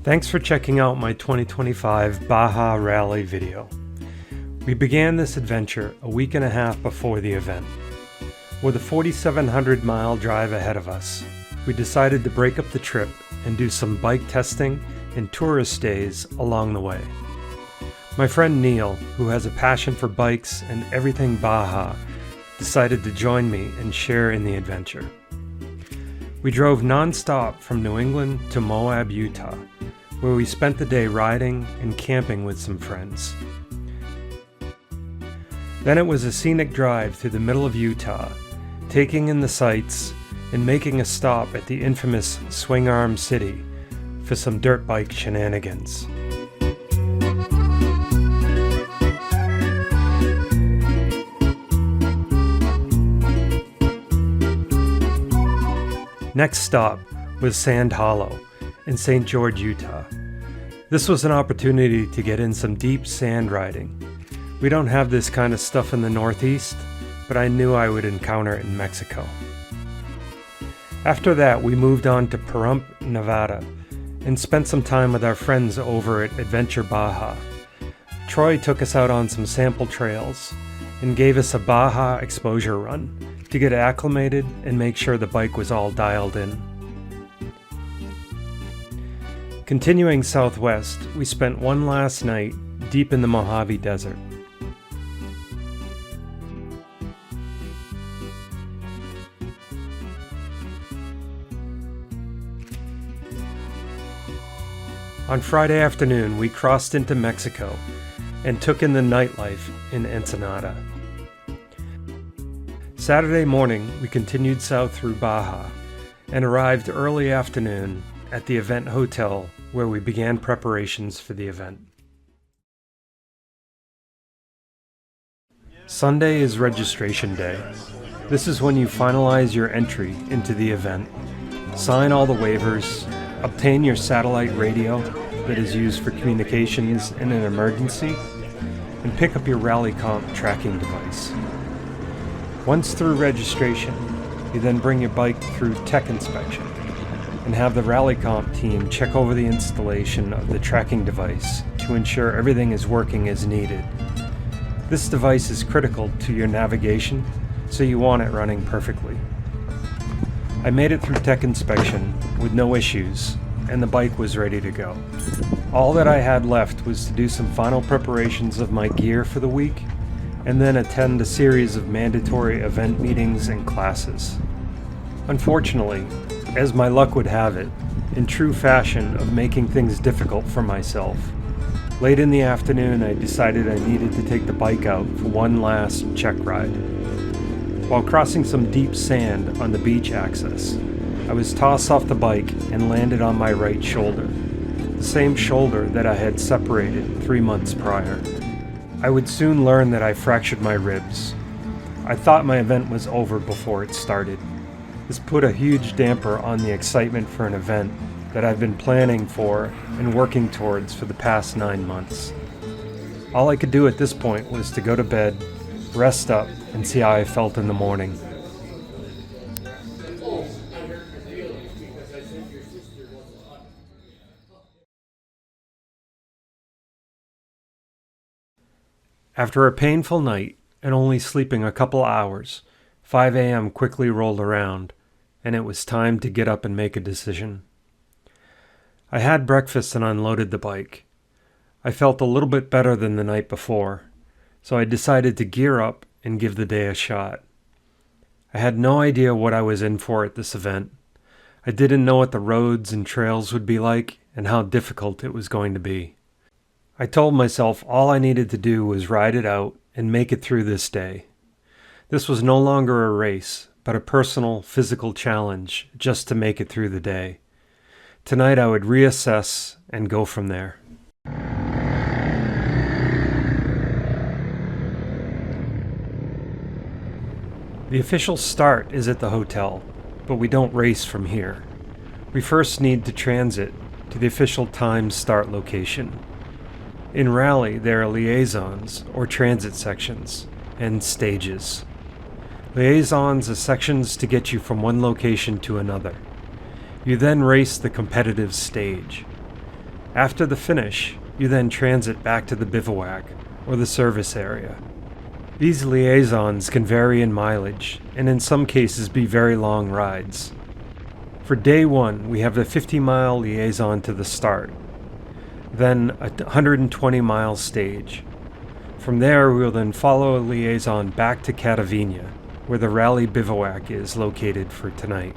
Thanks for checking out my 2025 Baja Rally video. We began this adventure a week and a half before the event. With a 4,700 mile drive ahead of us, we decided to break up the trip and do some bike testing and tourist stays along the way. My friend Neil, who has a passion for bikes and everything Baja, decided to join me and share in the adventure. We drove non-stop from New England to Moab, Utah, where we spent the day riding and camping with some friends. Then it was a scenic drive through the middle of Utah, taking in the sights and making a stop at the infamous Swing Arm City for some dirt bike shenanigans. Next stop was Sand Hollow in St. George, Utah. This was an opportunity to get in some deep sand riding. We don't have this kind of stuff in the Northeast, but I knew I would encounter it in Mexico. After that, we moved on to Pahrump, Nevada, and spent some time with our friends over at Adventure Baja. Troy took us out on some sample trails and gave us a Baja exposure run to get acclimated and make sure the bike was all dialed in. Continuing southwest, we spent one last night deep in the Mojave Desert. On Friday afternoon, we crossed into Mexico and took in the nightlife in Ensenada. Saturday morning, we continued south through Baja and arrived early afternoon at the event hotel where we began preparations for the event. Sunday is registration day. This is when you finalize your entry into the event, sign all the waivers, obtain your satellite radio that is used for communications in an emergency, and pick up your Rally Comp tracking device. Once through registration, you then bring your bike through tech inspection and have the Rally Comp team check over the installation of the tracking device to ensure everything is working as needed. This device is critical to your navigation, so you want it running perfectly. I made it through tech inspection with no issues, and the bike was ready to go. All that I had left was to do some final preparations of my gear for the week, and then attend a series of mandatory event meetings and classes. Unfortunately, as my luck would have it, in true fashion of making things difficult for myself, late in the afternoon I decided I needed to take the bike out for one last check ride. While crossing some deep sand on the beach access, I was tossed off the bike and landed on my right shoulder, the same shoulder that I had separated 3 months prior. I would soon learn that I fractured my ribs. I thought my event was over before it started. This put a huge damper on the excitement for an event that I've been planning for and working towards for the past 9 months. All I could do at this point was to go to bed, rest up, and see how I felt in the morning. After a painful night and only sleeping a couple hours, 5 a.m. quickly rolled around, and it was time to get up and make a decision. I had breakfast and unloaded the bike. I felt a little bit better than the night before, so I decided to gear up and give the day a shot. I had no idea what I was in for at this event. I didn't know what the roads and trails would be like and how difficult it was going to be. I told myself all I needed to do was ride it out and make it through this day. This was no longer a race, but a personal, physical challenge just to make it through the day. Tonight I would reassess and go from there. The official start is at the hotel, but we don't race from here. We first need to transit to the official timed start location. In Rally, there are liaisons, or transit sections, and stages. Liaisons are sections to get you from one location to another. You then race the competitive stage. After the finish, you then transit back to the bivouac or the service area. These liaisons can vary in mileage and in some cases be very long rides. For day 1, we have a 50-mile liaison to the start, then a 120-mile stage. From there, we will then follow a liaison back to Catavina, where the rally bivouac is located for tonight.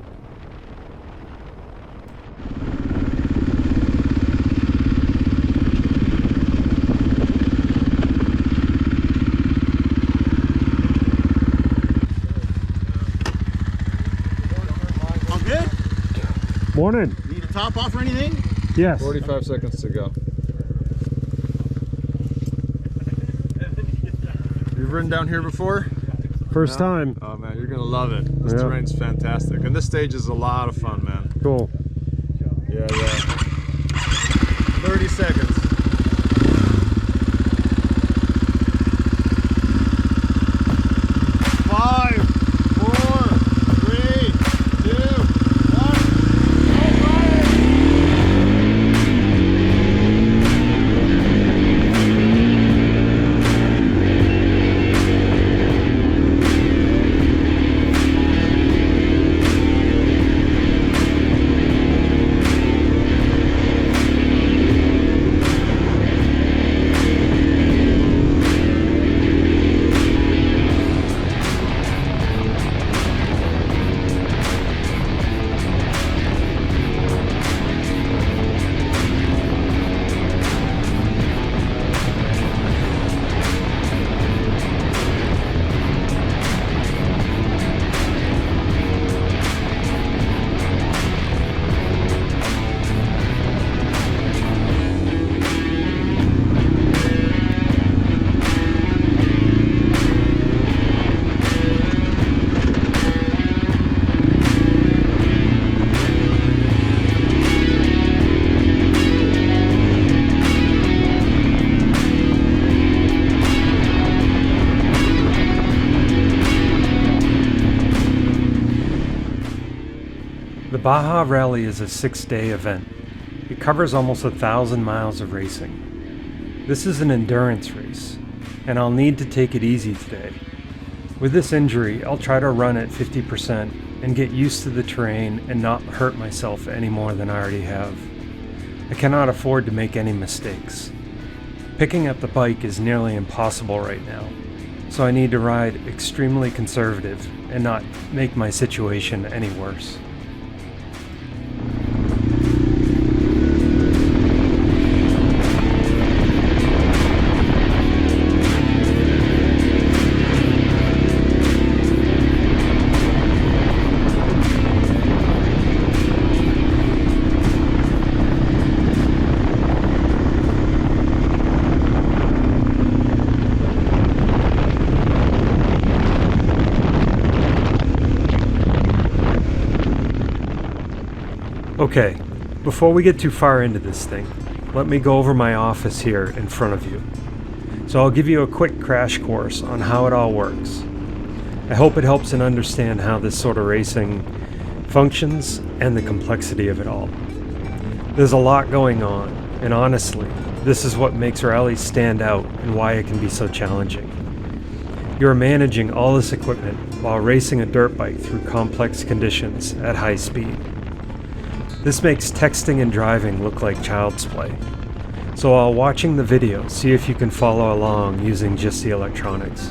All good? Morning. Need a top off or anything? Yes. 45 seconds to go. You've ridden down here before? First No? time. Oh man, you're gonna love it. This Yeah. terrain's fantastic. And this stage is a lot of fun, man. Cool. Yeah. 30 seconds. Five, four, three, two, one. The Baja Rally is a 6-day event. It covers almost 1,000 miles of racing. This is an endurance race, and I'll need to take it easy today. With this injury, I'll try to run at 50% and get used to the terrain and not hurt myself any more than I already have. I cannot afford to make any mistakes. Picking up the bike is nearly impossible right now, so I need to ride extremely conservative and not make my situation any worse. Okay, before we get too far into this thing, let me go over my office here in front of you. So I'll give you a quick crash course on how it all works. I hope it helps in understand how this sort of racing functions and the complexity of it all. There's a lot going on, and honestly, this is what makes rallies stand out and why it can be so challenging. You're managing all this equipment while racing a dirt bike through complex conditions at high speed. This makes texting and driving look like child's play. So while watching the video, see if you can follow along using just the electronics.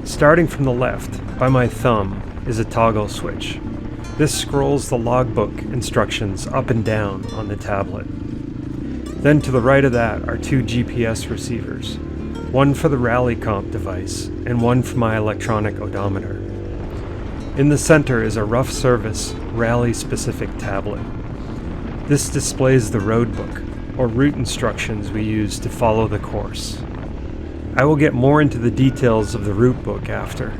Starting from the left, by my thumb, is a toggle switch. This scrolls the logbook instructions up and down on the tablet. Then to the right of that are 2 GPS receivers, one for the rally comp device and one for my electronic odometer. In the center is a rough service, rally-specific tablet. This displays the roadbook, or route instructions we use to follow the course. I will get more into the details of the route book after.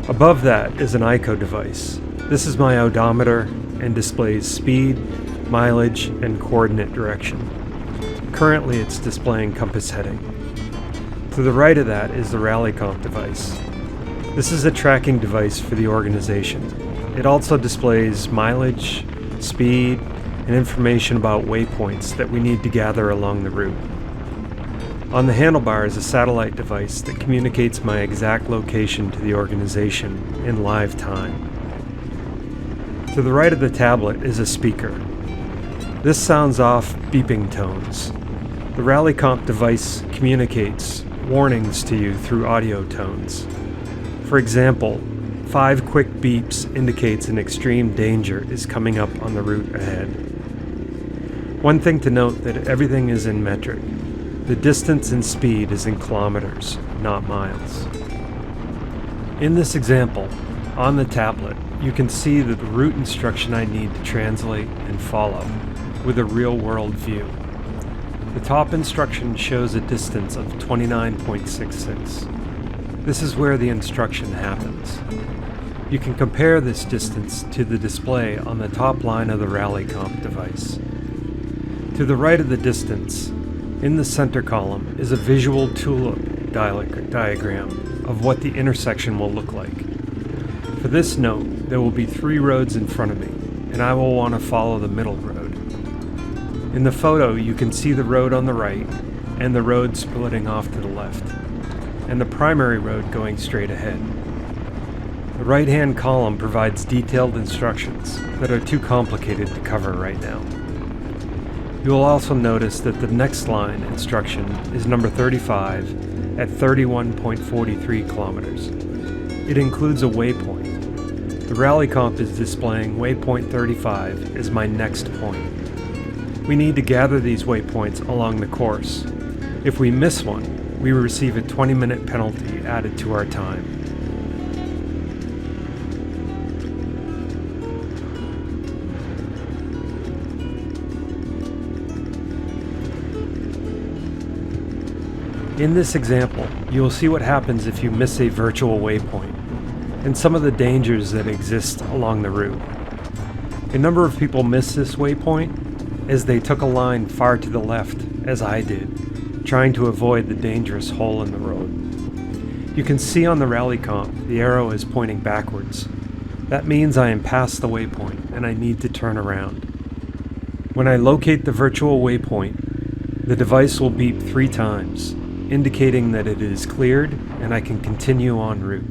Above that is an ICO device. This is my odometer and displays speed, mileage, and coordinate direction. Currently it's displaying compass heading. To the right of that is the rally comp device. This is a tracking device for the organization. It also displays mileage, speed, and information about waypoints that we need to gather along the route. On the handlebar is a satellite device that communicates my exact location to the organization in live time. To the right of the tablet is a speaker. This sounds off beeping tones. The Rally Comp device communicates warnings to you through audio tones. For example, 5 quick beeps indicates an extreme danger is coming up on the route ahead. One thing to note that everything is in metric. The distance and speed is in kilometers, not miles. In this example, on the tablet, you can see the route instruction I need to translate and follow with a real-world view. The top instruction shows a distance of 29.66. This is where the instruction happens. You can compare this distance to the display on the top line of the Rally Comp device. To the right of the distance, in the center column, is a visual tulip diagram of what the intersection will look like. For this note, there will be 3 roads in front of me, and I will want to follow the middle road. In the photo, you can see the road on the right, and the road splitting off to the left, and the primary road going straight ahead. The right-hand column provides detailed instructions that are too complicated to cover right now. You will also notice that the next line instruction is number 35 at 31.43 kilometers. It includes a waypoint. The Rally Comp is displaying waypoint 35 as my next point. We need to gather these waypoints along the course. If we miss one, we receive a 20-minute penalty added to our time. In this example, you will see what happens if you miss a virtual waypoint, and some of the dangers that exist along the route. A number of people miss this waypoint as they took a line far to the left, as I did, trying to avoid the dangerous hole in the road. You can see on the Rally Comp the arrow is pointing backwards. That means I am past the waypoint and I need to turn around. When I locate the virtual waypoint, the device will beep 3 times, indicating that it is cleared and I can continue en route.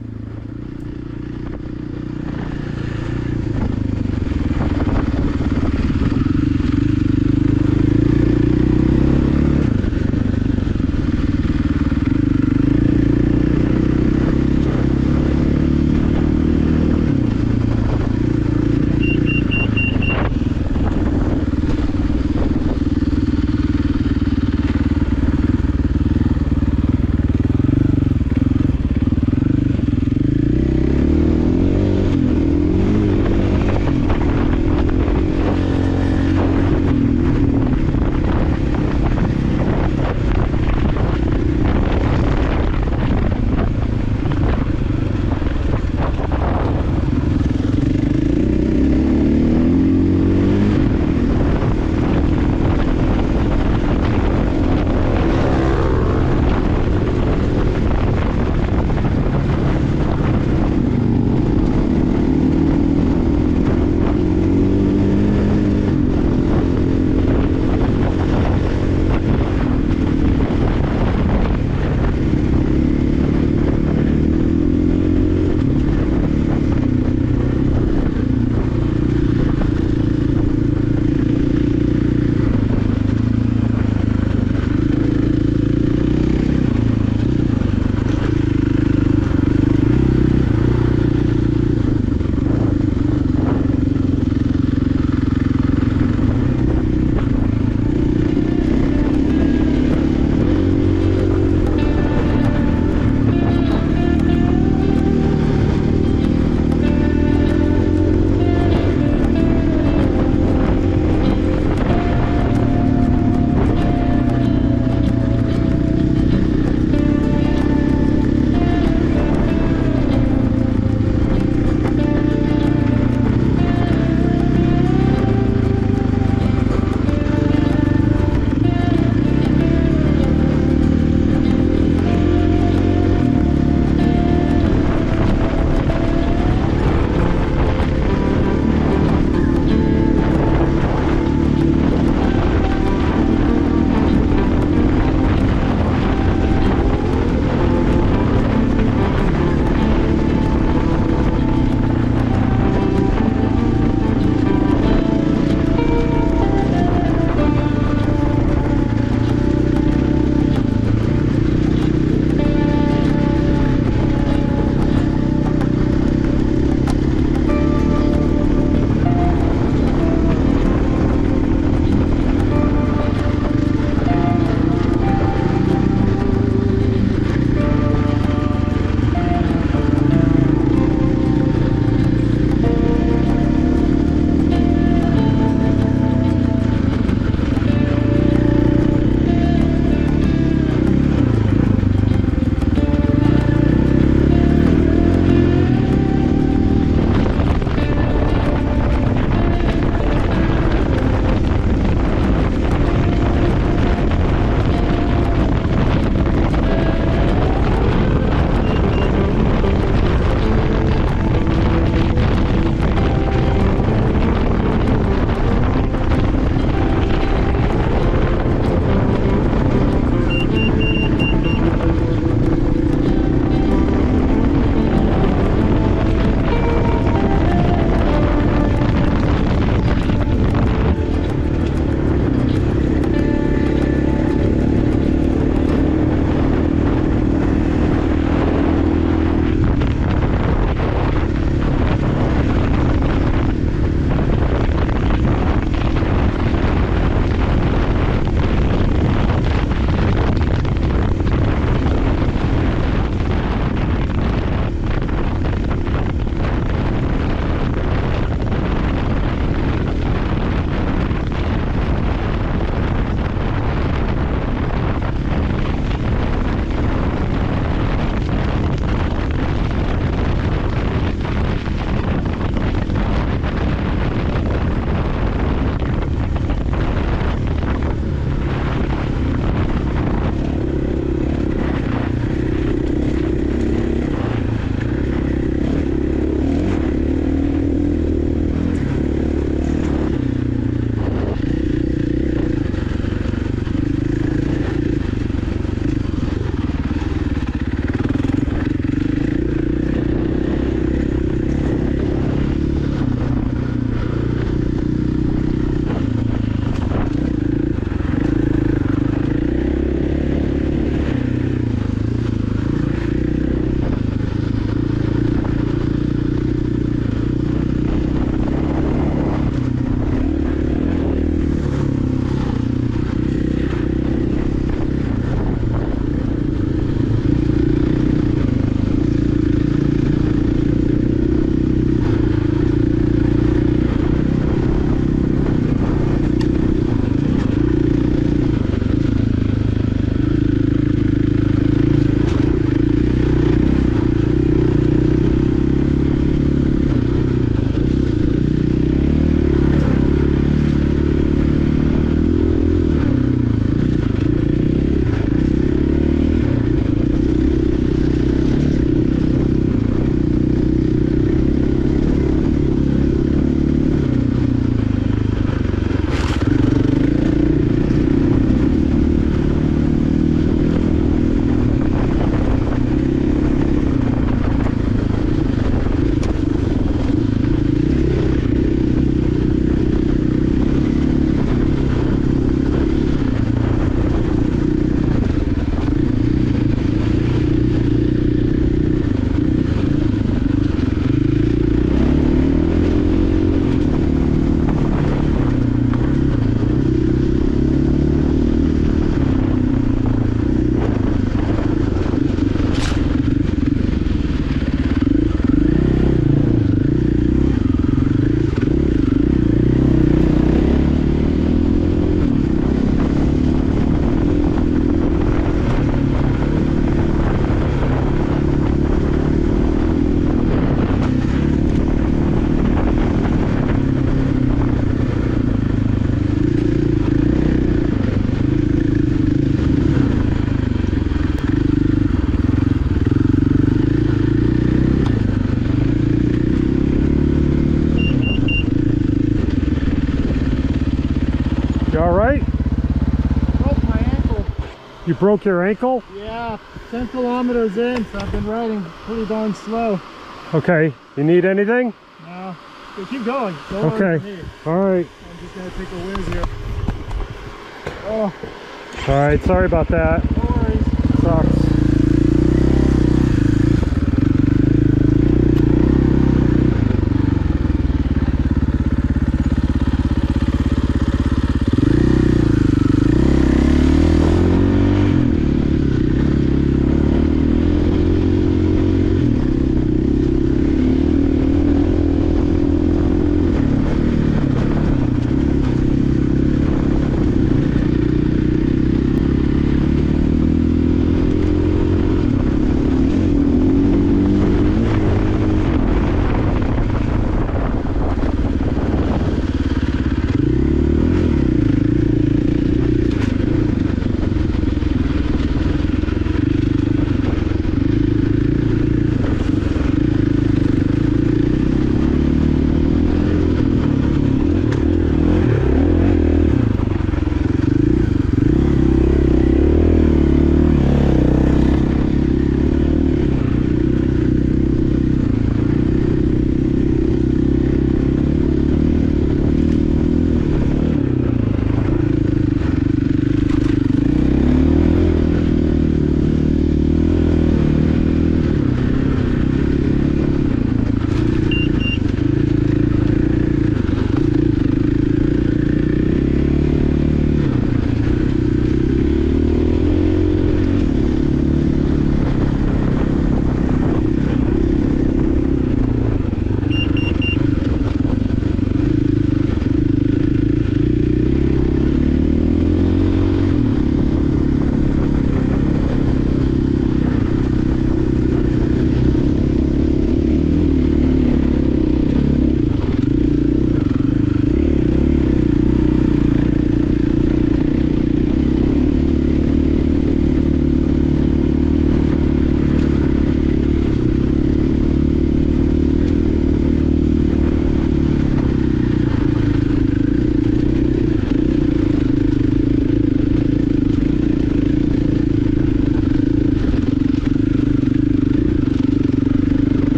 You all right? Broke my ankle. You broke your ankle? Yeah, 10 kilometers in, so I've been riding pretty darn slow. Okay. You need anything? No, so keep going. Don't worry Okay. for me. All right. I'm just gonna take a whiz here. Oh, All right. Sorry about that. no worries. Sucks.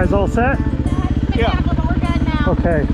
guys all set? Yeah. But we're good now. Okay.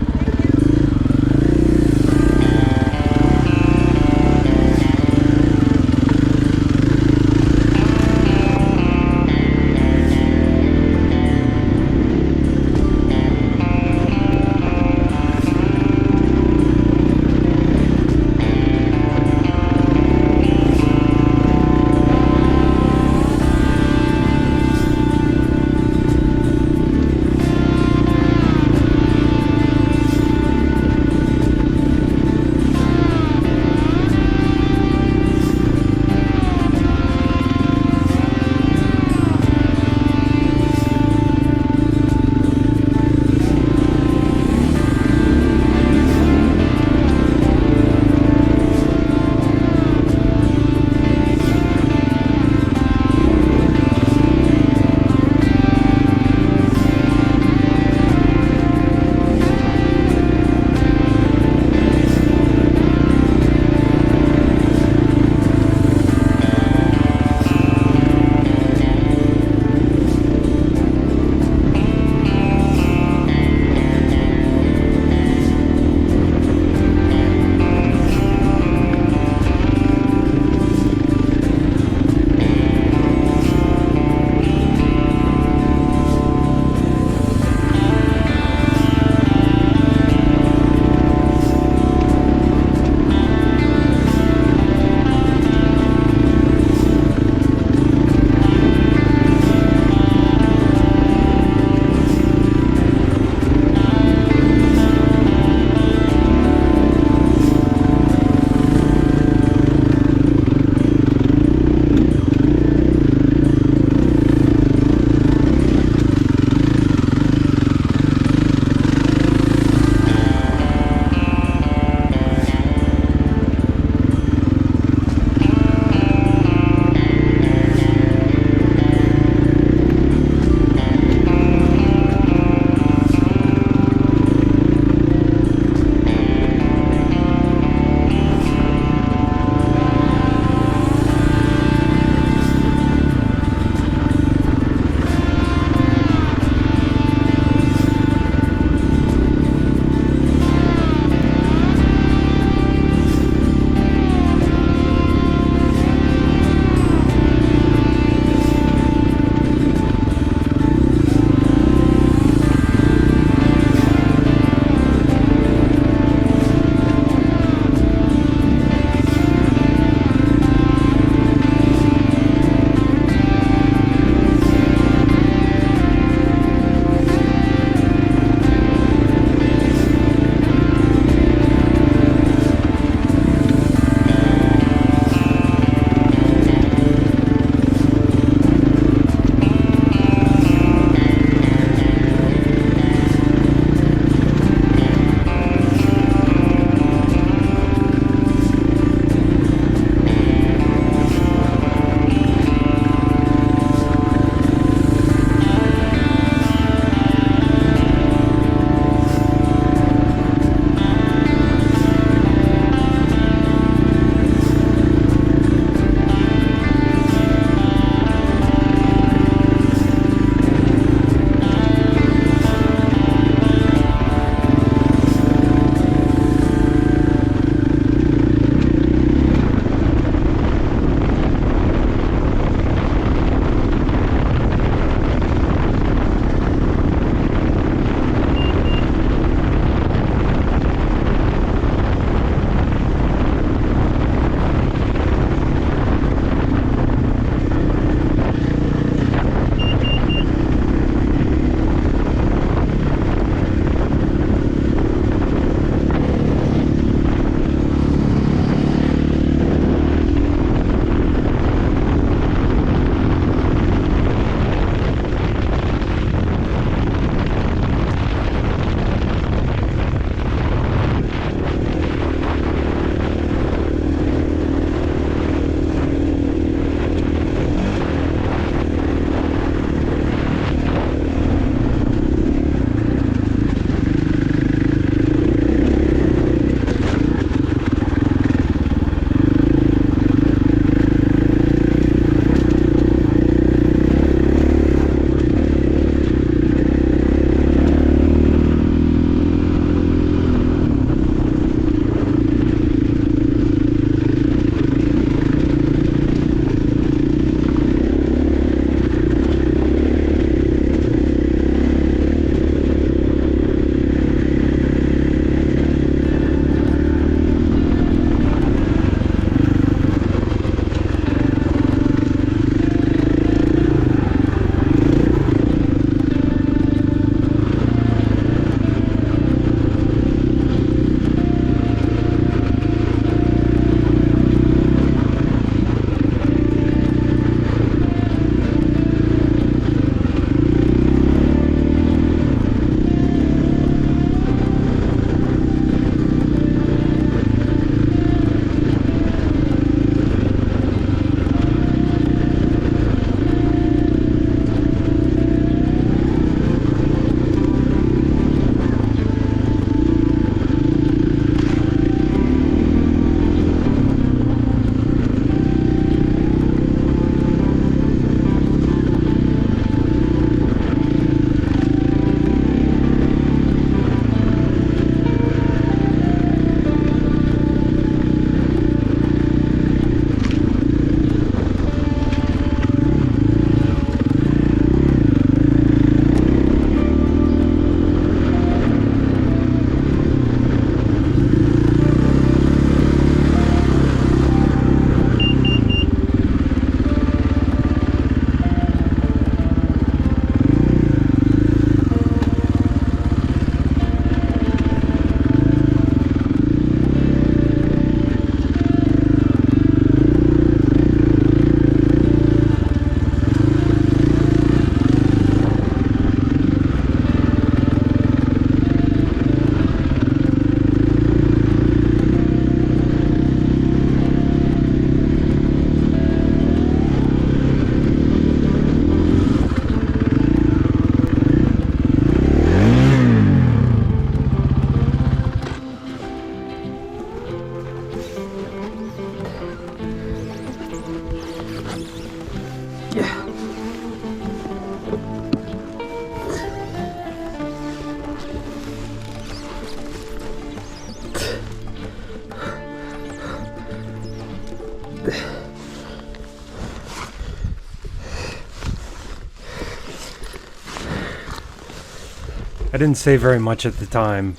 I didn't say very much at the time,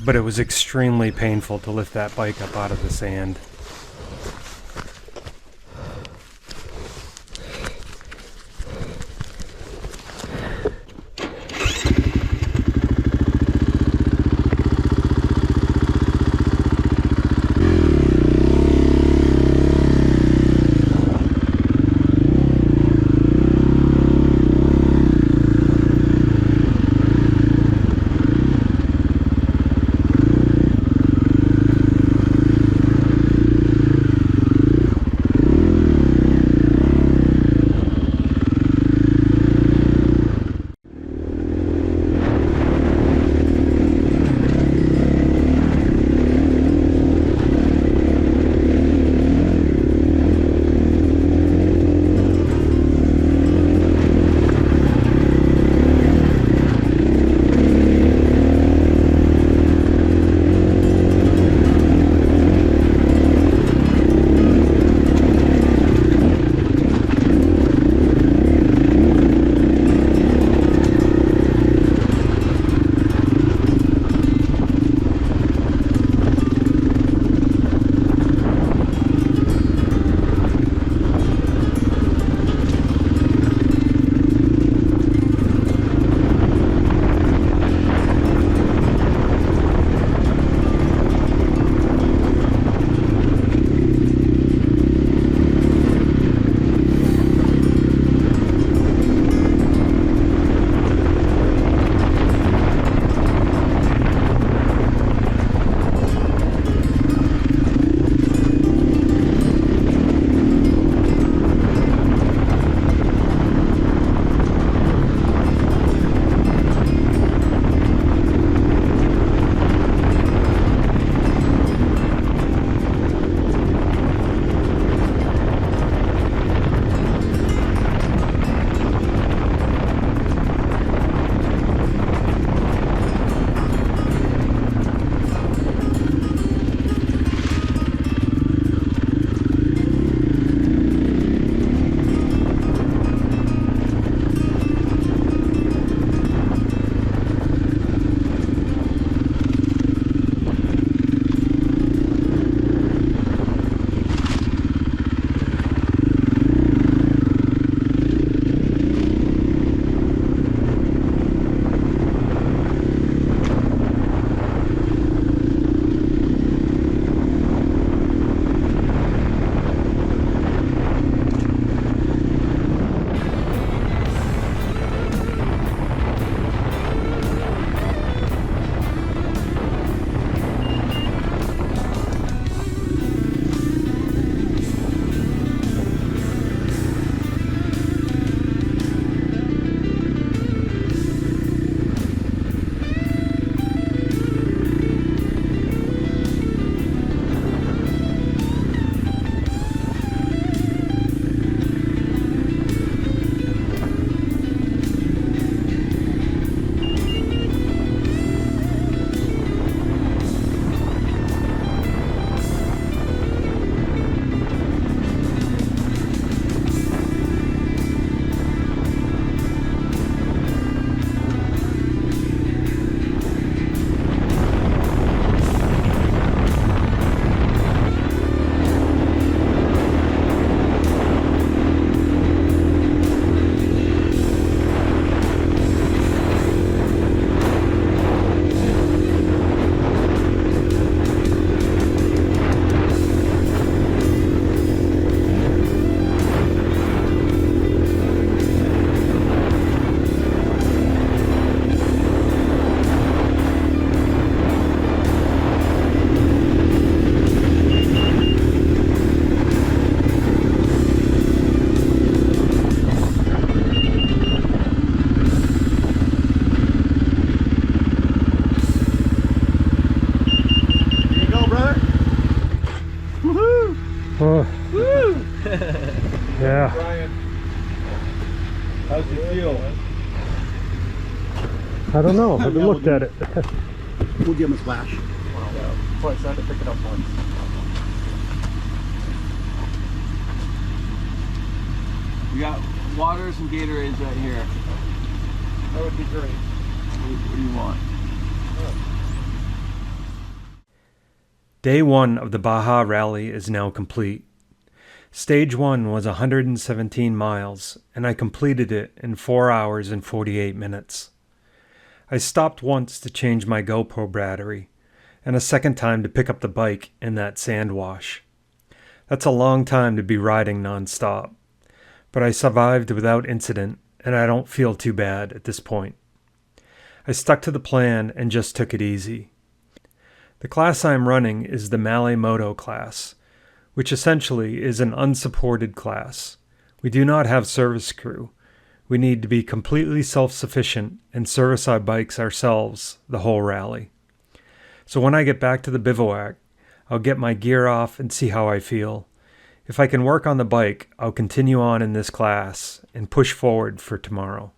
but it was extremely painful to lift that bike up out of the sand. Yeah. Brian, how's it feel? I don't know. I haven't looked at it. We'll give him a splash. Twice, I had to pick it up once. We got waters and Gatorades right here. That would be great. What do you want? Day 1 of the Baja Rally is now complete. Stage 1 was 117 miles, and I completed it in 4 hours and 48 minutes. I stopped once to change my GoPro battery, and a second time to pick up the bike in that sand wash. That's a long time to be riding non-stop, but I survived without incident, and I don't feel too bad at this point. I stuck to the plan and just took it easy. The class I'm running is the Malay Moto class, which essentially is an unsupported class. We do not have service crew. We need to be completely self-sufficient and service our bikes ourselves the whole rally. So when I get back to the bivouac, I'll get my gear off and see how I feel. If I can work on the bike, I'll continue on in this class and push forward for tomorrow.